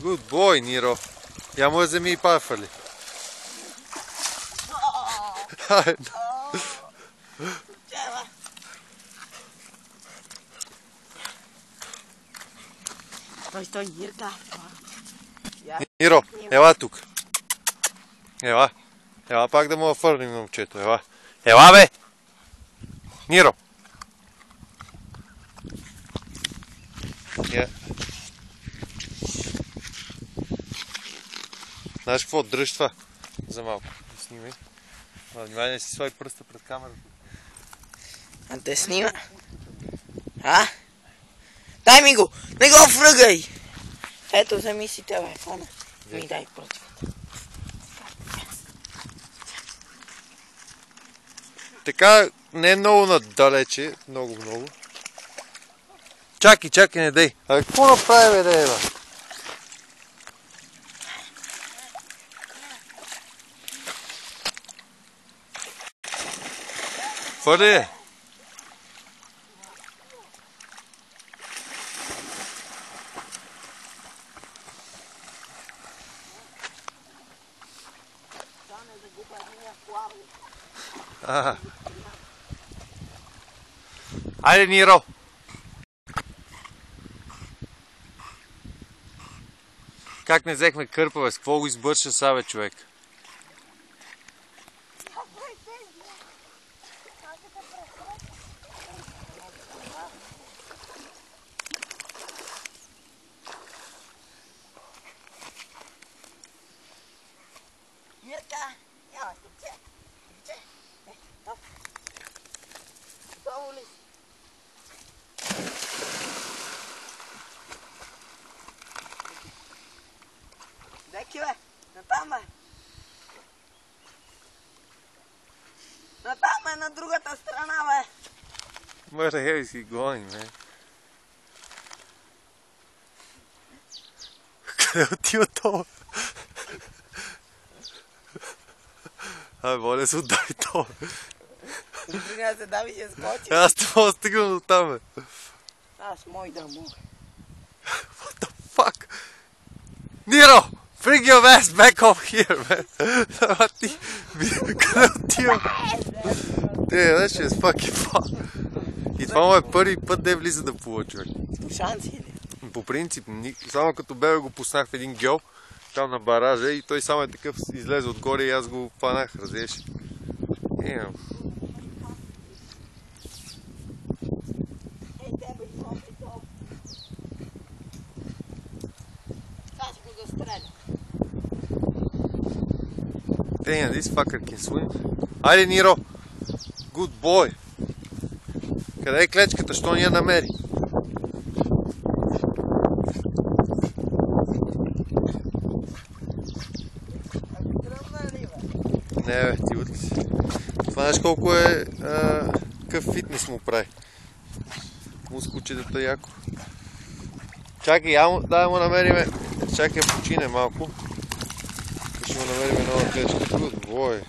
Good boy, Niro. Ja mu вземи и пафали. Стой, Нирка. Ниро, ела тук. Ела. Ела пак да му фърлим на момчето. Ела. Ела, бе! Ниро! Знаеш какво? Дръж това. За малко. Да снимай. Внимание, си свай пръста пред камерата. А те снима. А? Дай ми го! Не го връгай! Ето, вземи си телефона. Ми дай против. Така, не е много надалече. Много. Чакай, не дей. А какво направи, бе, Ева? Фърли е? Айде, Ниро! Как не взехме кърпа, бе? С какво го избърша са, бе, човек? Мирка! Ява, стопче! Топ! Готово ли си? Деки, бе! Натам, бе! Натам, бе! На другата страна, бе! Where the hell is he going, man? Къде отива това? Моля се, отдай това. Трябва се да ми се скочи. Аз не мога да стигна до там, бе. Аз мой да мога. What the fuck? Niro! Bring your ass back off here, man! Ти... Къде отива? That shit is fucking fun. И това му е първи път да влиза да плува, човек. Шанси ли? По принцип, само като бебе го пуснах в един гьол, там на баража и той само е такъв излезе отгоре и аз го фанах, разбираш. Damn, this fucker can swim. Айде, Ниро! Good boy! Къде е клечката? Що ни я намери? Не, бе, ти утли си. Това знаеш колко е... Какъв фитнес му прави. Мускулчетата яко. Чакай, да му намериме... Чакай, почине малко. Ще му намериме нова клечка. Good boy.